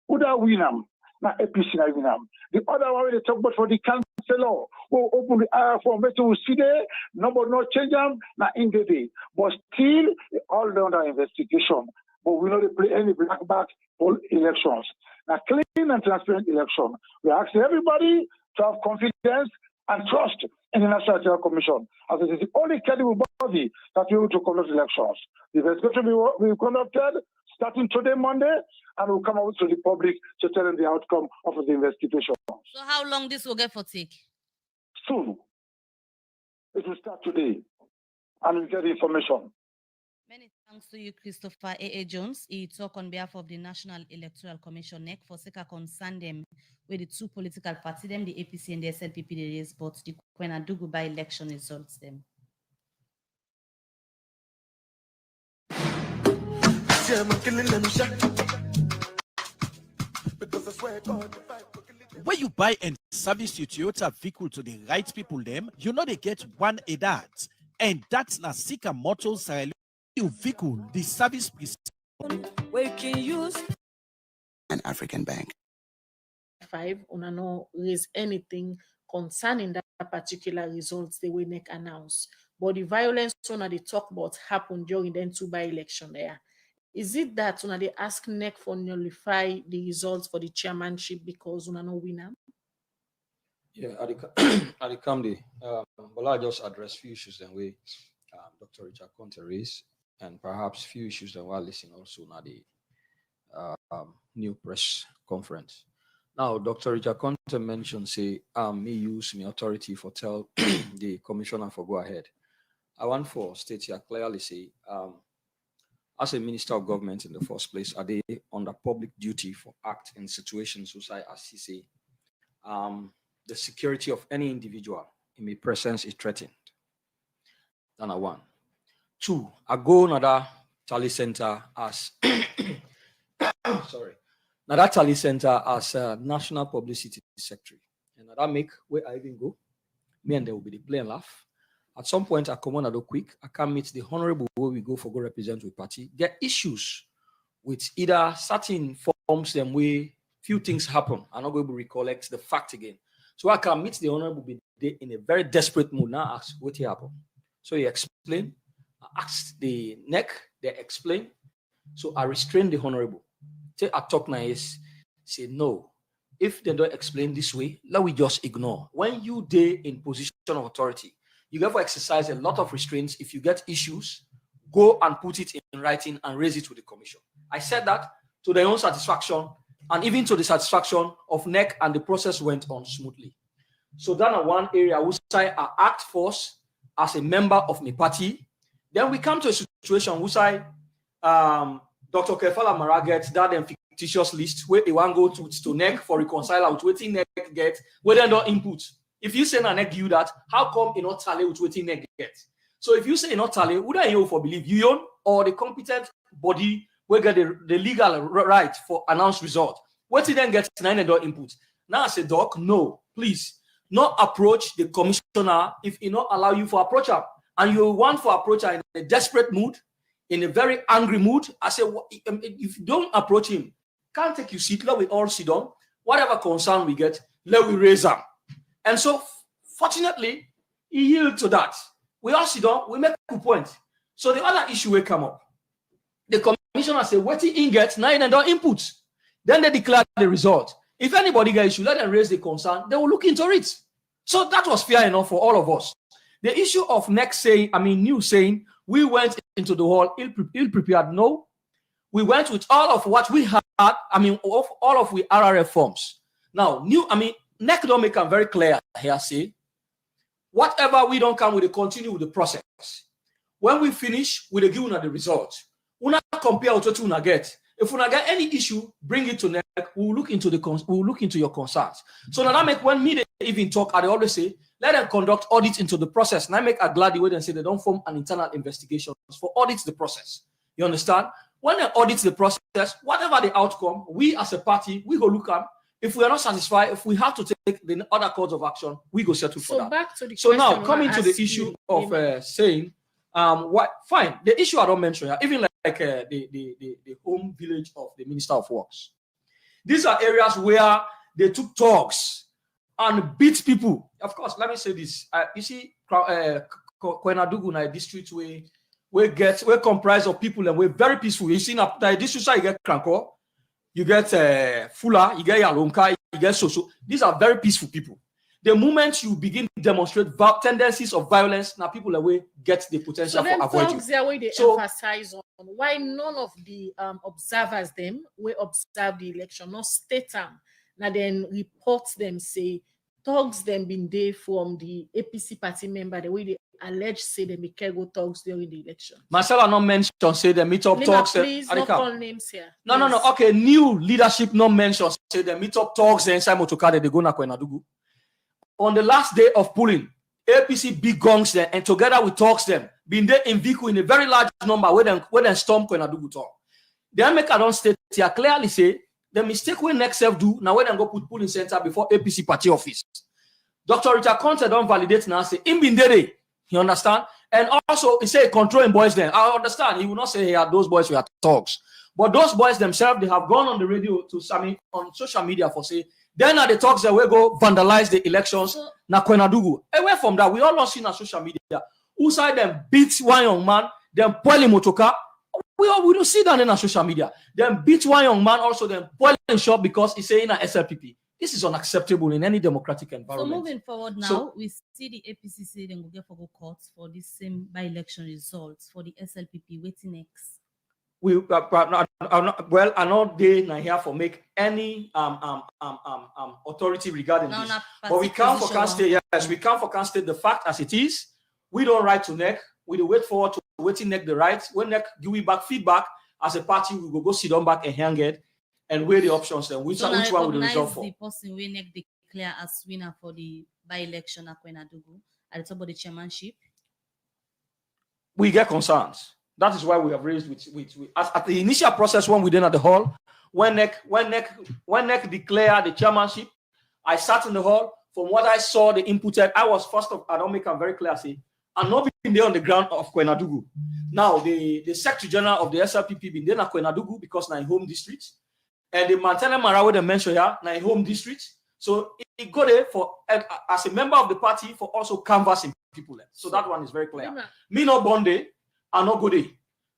Who that win them? Not APC not win them. The other one where they talk about for the councillor, who open the IR form, we see there, nobody no change them, not in the day. But still, all under investigation. But we don't play any black back for elections. Now, clean and transparent election. We ask everybody to have confidence and trust in the National Electoral Commission, as it is the only credible body that we able to conduct elections. The investigation we conducted starting today, Monday, and we'll come out to the public to tell them the outcome of the investigation. So how long this will get for take? Soon. It will start today, and we'll get the information. Many thanks to you, Christopher A. Jones. He talk on behalf of the National Electoral Commission, NEC, for sake of concern them with the two political parties, them, the APC and the SLPP, they raise, but the Koinadugu by election results them. When you buy and service your Toyota vehicle to the right people, them, you know they get one a that. And that's Nasika Motors your vehicle, the service where you can use an African bank. 5, una no raise anything concerning that particular results they will NEC announce. But the violence una they talk about happened during the two by election there. Is it that una they ask NEC for nullify the results for the chairmanship because una no winner? Yeah, at the Kamdi, well, I just address few issues then we Dr. Richard KONTEH raised, and perhaps few issues that we're listening also at the new press conference. Now, Dr. Richard KONTEH mentioned, say, me use my authority for tell the commissioner for go ahead. I want for state here clearly say, as a minister of government in the first place, are they under public duty for act in situations such as he say, the security of any individual in my presence is threatened. That's one. 2, I go another tally center as sorry, another tally center as a national publicity secretary. And that make where I even go, me and they will be the play and laugh. At some point, I come on a little quick. I can meet the honorable where we go for go represent with party. Get issues with either certain forms them way few things happen. I'm not going to recollect the fact again. So I can meet the honorable in a very desperate mood. Now ask what happened. So he explained. I asked the NEC, they explain. So I restrained the honorable. Say I talk nice, say no. If they don't explain this way, let we just ignore. When you dey in position of authority, you have to exercise a lot of restraints. If you get issues, go and put it in writing and raise it with the commission. I said that to their own satisfaction and even to the satisfaction of NEC, and the process went on smoothly. So that's one area which I act force as a member of my party. Then we come to a situation which Dr. Kefala Mara gets that fictitious list where they want go to NEC for reconcile with waiting NEC get, where they don't input. If you say NEC you that, how come you not tally with waiting NEC get? So if you say not tally, would I you for believe you or the competent body will get the legal right for announced result? What did then get 9 input? Now I say, doc, no, please, not approach the commissioner if he not allow you for approach her. And you want for approach her in a desperate mood, in a very angry mood. I say, if you don't approach him, can't take you seat, let we all sit down. Whatever concern we get, let we raise them. And so, fortunately, he yielded to that. We all sit down, we make a point. So the other issue will come up. The commissioner say, what he gets, 9 input. Then they declare the result. If anybody get issue, let them raise the concern. They will look into it. So that was fair enough for all of us. The issue of next saying, news saying, we went into the hall ill-prepared. No. We went with all of what we had, all of we RRF forms. Now, NEC don't make them very clear here, say, whatever we don't come with, we continue with the process. When we finish, we give the result. We not compare with what we get. If we get any issue, bring it to NEC. We'll look into your concerns. So now that make when me they even talk, I always say, let them conduct audits into the process. And I make a glad the way they say they don't form an internal investigation for audits the process. You understand? When they audit the process, whatever the outcome, we as a party, we go look at. If we are not satisfied, if we have to take the other course of action, we go settle for that. Back to the so now coming to the issue of saying, what fine, the issue I don't mention here, even like the home village of the Minister of Works. These are areas where they took talks and beat people. Of course, let me say this. You see, Koinadugu na district we comprised of people and we're very peaceful. You see, now the district you get Kranko, you get Fula, you get Yalonka, you get Soso. These are very peaceful people. The moment you begin to demonstrate tendencies of violence, now people away get the potential for avoiding. So emphasize on why none of the observers them will observe the election, not state them. Now then reports them say talks them been there from the APC party member the way they allege say they make go talks during the election. Marcella not mention say they meet up talks. Please not call names here. No. Okay, new leadership not mention say they meet up talks inside Motokade they go na Koinadugu. On the last day of polling, APC big gongs them and together with talks them, been there in vehicle in a very large number where they storm Koinadugu talk. They make a don't state here clearly say the mistake we next self do now when they go put polling center before APC party office. Dr. Richard KONTEH don't validate now say in been there. You understand? And also he say controlling boys then. I understand. He will not say hey, those boys were talks. But those boys themselves, they have gone on the radio on social media for say then at the talks that we go vandalize the elections na Koinadugu. Away from that, we all not seen on social media. Who side them beat one young man, then spoil him motoka. We don't see that in our social media. Then beat one young man, also then spoil him shop because he's saying a SLPP. This is unacceptable in any democratic environment. So moving forward now, we see the APC say they will get for courts for the same by-election results for the SLPP waiting next. I know they not here for make any authority regarding this. But we can't for can't state, yes, we can't for can't state the fact as it is. We don't write to NEC. We wait forward to waiting NEC the rights. When NEC give we back feedback as a party, we will go sit down back and hang it and weigh the options and which one will the result for. The person we NEC declare as winner for the by-election at Koinadugu at the top of the chairmanship. We get concerns. That is why we have raised at the initial process when we did at the hall, when NEC declared the chairmanship, I sat in the hall. From what I saw, the inputted, I was first of, I don't make it very clear, say, I'm not being there on the ground of Koinadugu. Now, the Secretary General of the SLPP been there at Koinadugu because na home district. And the Mantana Marawe they mentioned here, na home district. So it go there for, as a member of the party, for also canvassing people. So that one is very clear. Me no bonde. Are not good.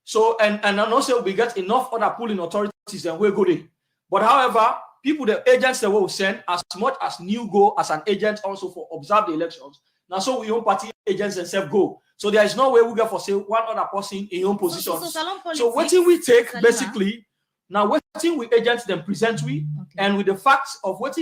So and also we get enough other polling authorities and we're good. But however, people, the agents that will send as much as new go as an agent also for observe the elections. Now so we own party agents and self go. So there is no way we get for say one other person in your own position. So what we take basically now what we agents them present we and with the facts of what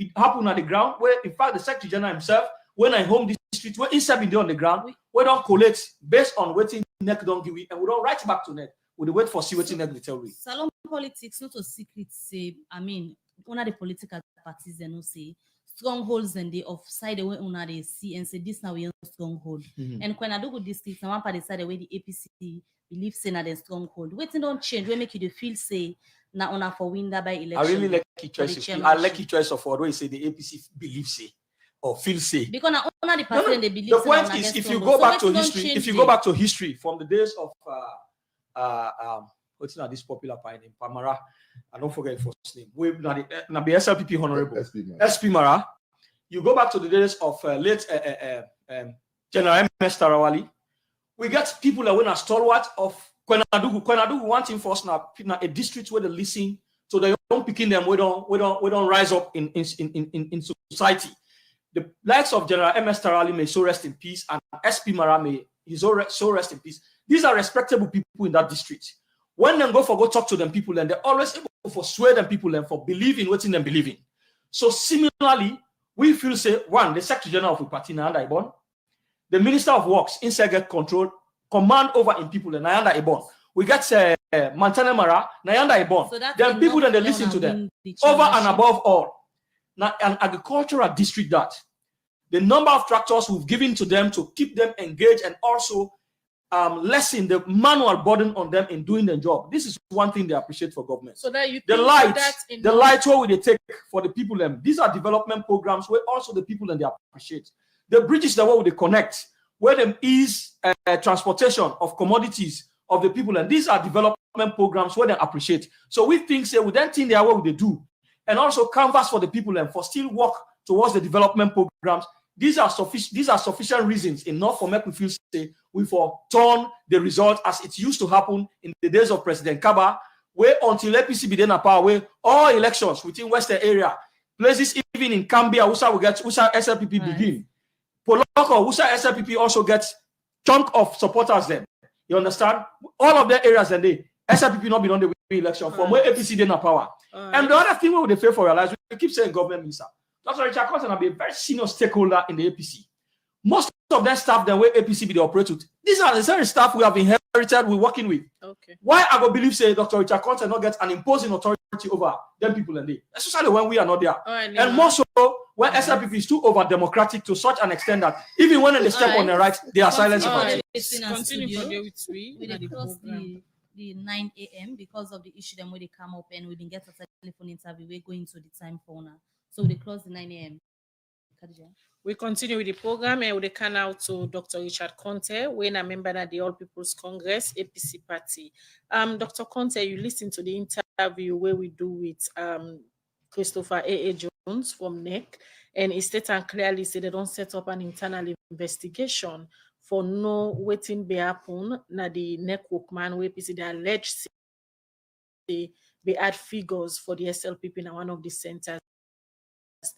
it happen on the ground, where in fact the Secretary General himself, when I home district, where instead be on the ground, we don't collect based on waiting NEC don't give it, and we don't write back to NEC. We wait for see waiting NEC will tell we. Salon politics, not a secret say, I mean, one of the political parties they know say strongholds and they offside the way una they see and say this now we have stronghold. And Koinadugu district, now one part decide the way the APC believes in the stronghold. Waiting don't change, we make you feel say now una for win that by election. I really like your choice. I like your choice of what you say the APC believes say or feel say. Because now one of the party they believe. The point is, if you go back to history, if you go back to history from the days of what's not this popular pine name, Pamara, I don't forget his first name. We na be SLPP honorable SP Mara. You go back to the days of late General MS Tarawali. We get people that were a stalwart of Koinadugu. Koinadugu one thing first now a district where they listen so they don't picking them. We don't rise up in society. The likes of General MS Tarawali may so rest in peace, and SP Mara may so rest in peace. These are respectable people in that district. When they go talk to them people, and they're always able to persuade them people and for believing what in them believing. So similarly, we feel say one, the Secretary General of the party Nayanda Ibon, the Minister of Works inside get control, command over in people and Nayanda Ibon. We get Mantana Mara, Nayanda Ibon. So there are people that they listen to them over and above all. Now, an agricultural district that the number of tractors we've given to them to keep them engaged and also lessen the manual burden on them in doing their job. This is one thing they appreciate for government. So that you the light where they take for the people them. These are development programs where also the people and they appreciate. The bridges that where they connect, where them ease transportation of commodities of the people, and these are development programs where they appreciate. So we think say with that thing they are what they do, and also canvas for the people and for still work towards the development programs. These are sufficient reasons enough for make we feel say we for turn the result as it used to happen in the days of President Kaba, where until APC be then a power, where all elections within Western area, places even in Cambia, Usa SLPP begin. Poloko, Usa SLPP also gets chunk of supporters then. You understand? All of their areas and they SLPP not been on the election from where APC then a power. And the other thing we would fail for realize, we keep saying government minister. Dr. Richard Konteh will be a very senior stakeholder in the APC. Most of that staff, the way APC be the operate with, these are the same staff we have inherited, we're working with. Okay. Why I go believe say Dr. Richard Konteh not get an imposing authority over them people and they, especially when we are not there. And more so when SLPP is too over democratic to such an extent that even when they step on the right, they are silenced about it. The 9 a.m. because of the issue them where they come up and we didn't get a telephone interview. We're going to the time for now. So they close the 9 a.m. We continue with the program and we can out to Dr. Richard Konteh, when a member of the All People's Congress, APC party. Dr. Konteh, you listened to the interview where we do with Christopher A.A. Jones from NEC, and he stated and clearly said they don't set up an internal investigation for no waiting be happen na the NEC workman where APC they alleged they add figures for the SLPP in one of the centers.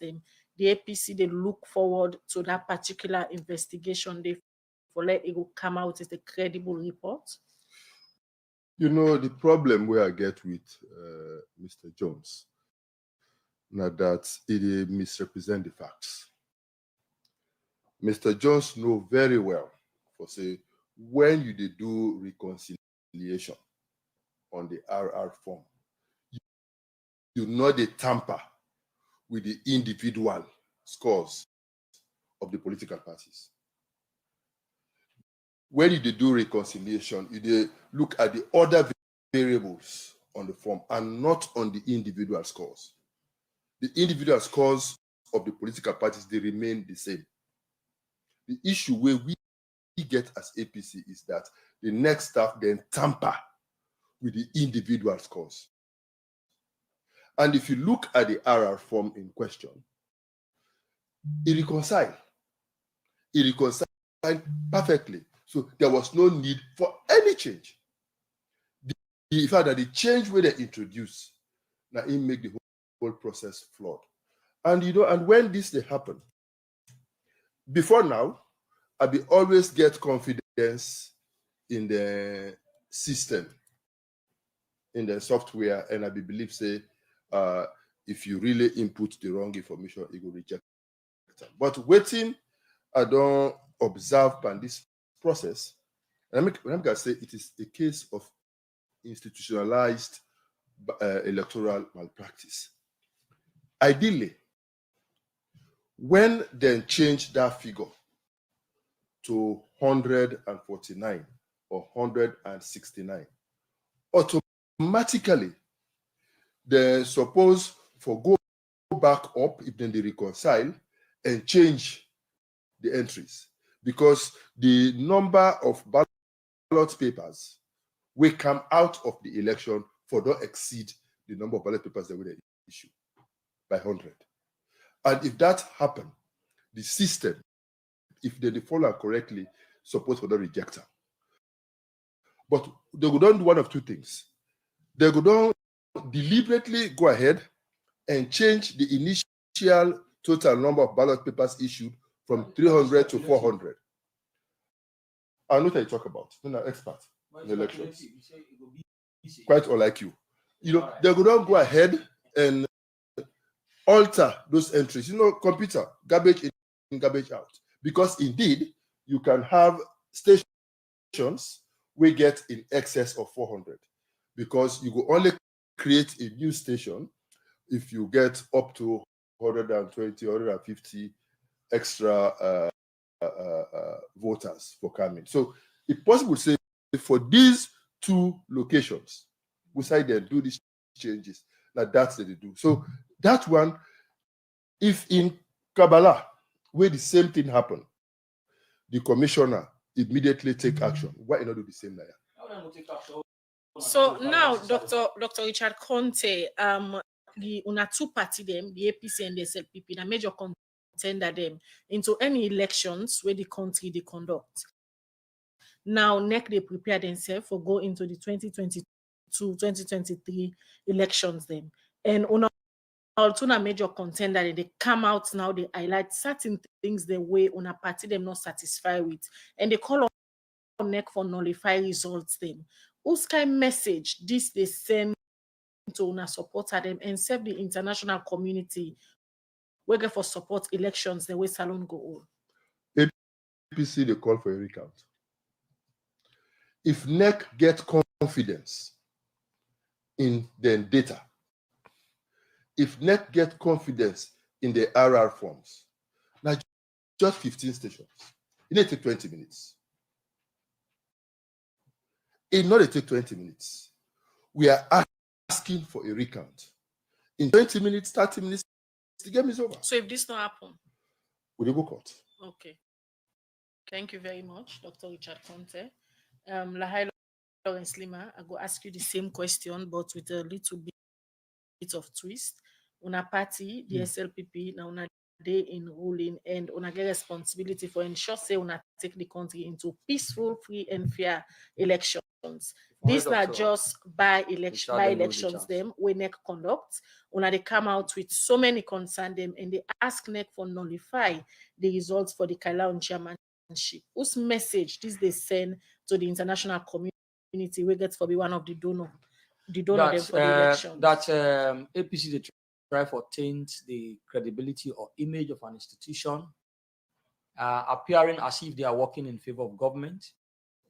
Them. The APC, they look forward to that particular investigation. They for let it will come out as a credible report. You know, the problem where I get with Mr. Jones, now that it misrepresent the facts. Mr. Jones know very well for say when you do reconciliation on the RR form, you know they tamper with the individual scores of the political parties. When you do reconciliation, you look at the other variables on the form and not on the individual scores. The individual scores of the political parties, they remain the same. The issue where we get as APC is that the next staff then tamper with the individual scores. And if you look at the RR form in question, it reconciled. It reconciled perfectly. So there was no need for any change. The fact that the change where they introduced, now it make the whole process flawed. And you know, and when this they happen, before now, I be always get confidence in the system, in the software, and I believe say if you really input the wrong information, it will reject them. But waiting, I don't observe on this process. And I'm going to say it is a case of institutionalized electoral malpractice. Ideally, when they change that figure to 149 or 169, automatically they're supposed to go back up if then they reconcile and change the entries, because the number of ballot papers will come out of the election for don't exceed the number of ballot papers that will issue by 100. And if that happen, the system, if they follow correctly, supposed to not reject them. But they would not do one of two things. They would not deliberately go ahead and change the initial total number of ballot papers issued from 300 to 400. I know what you talk about. I'm an expert in elections. Quite unlike you. You know, they would not go ahead and alter those entries. You know, computer, garbage in, garbage out. Because indeed, you can have stations we get in excess of 400, because you will only create a new station if you get up to 120, 150 extra voters for coming. So it's possible to say for these two locations, we say they do these changes, that that's what they do. So that one, if in Kabbalah, where the same thing happened, the commissioner immediately take action. Why not do the same there? So now, Dr. Richard KONTEH, the una two party them, the APC and the SLPP, the major contender them into any elections where the country they conduct. Now, NEC they prepare themselves for go into the 2022-2023 elections them. And una also a major contender, they come out now, they highlight certain things the way una party them not satisfied with, and they call on NEC for nullify results them. Whose kind message this they send to una supporter them and serve the international community we get for support elections the way Salon go on? APC they call for a recount. If NEC get confidence in the data, if NEC get confidence in the RR forms, now just 15 stations, it may take 20 minutes. It not take 20 minutes. We are asking for a recount. In 20 minutes, 30 minutes, the game is over. So if this not happen, we will go court. Okay. Thank you very much, Dr. Richard KONTEH. Lahai, Lawrance, Leemaa, I go ask you the same question, but with a little bit of twist. Una party, the SLPP, now una day in ruling, and una get responsibility for ensure say una take the country into peaceful, free, and fair elections. These not just by elections them we NEC conduct. Una they come out with so many concerns them and they ask NEC for nullify the results for the Kaila chairmanship. Whose message this they send to the international community we get for be one of the donor them for the election? That APC they try for taint the credibility or image of an institution, appearing as if they are working in favor of government.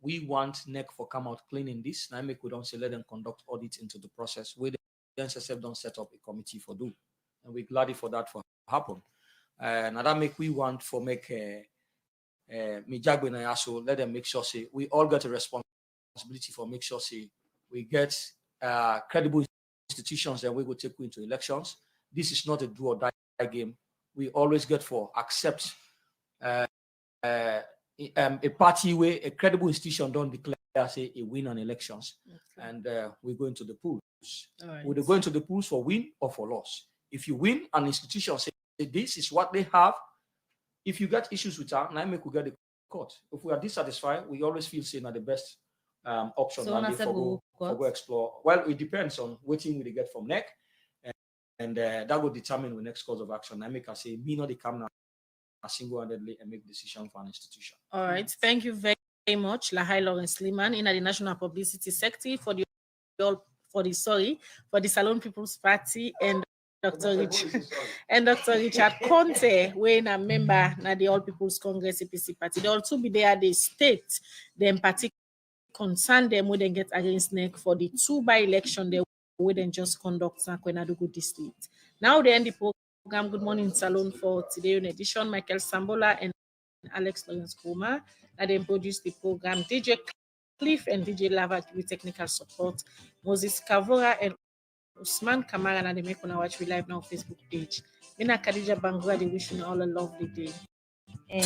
We want NEC for come out clean in this. Now make we don't say let them conduct audit into the process. We the NSSF don't set up a committee for do, and we're glad for that for happen. Now that make we want for make so let them make sure say we all get a responsibility for make sure say we get credible institutions that we will take into elections. This is not a do or die game. We always get for accept a party where a credible institution don't declare say a win on elections, and we go into the polls. Right. We go into the polls for win or for loss. If you win, an institution say this is what they have. If you get issues with that, now make we get the court. If we are dissatisfied, we always feel saying that the best option so for go explore. Well, it depends on what thing we get from NEC, and that will determine the next course of action. I make I say me not the come now single-handedly and make decision for an institution. All right, thank you very much, Lahai, Lawrance, Leemaa, in the National Publicity Secretary for the Salon People's Party and Dr. Richard and Dr. Richard KONTEH, when a member na the All People's Congress APC party. They also be there. They state them party concern them when they get against NEC for the 2 by-election they wouldn't just conduct in KOINADUGU district. Now they end the program. Good morning, Salon, for today in edition. Michael Sambola and Alex Lawrence Kuma. And then produce the program. DJ Cliff and DJ Lava with technical support. Moses Kavora and Usman Kamara, and they make on watch we live now Facebook page. Mina Khadija Bangura, they wishing all a lovely day. And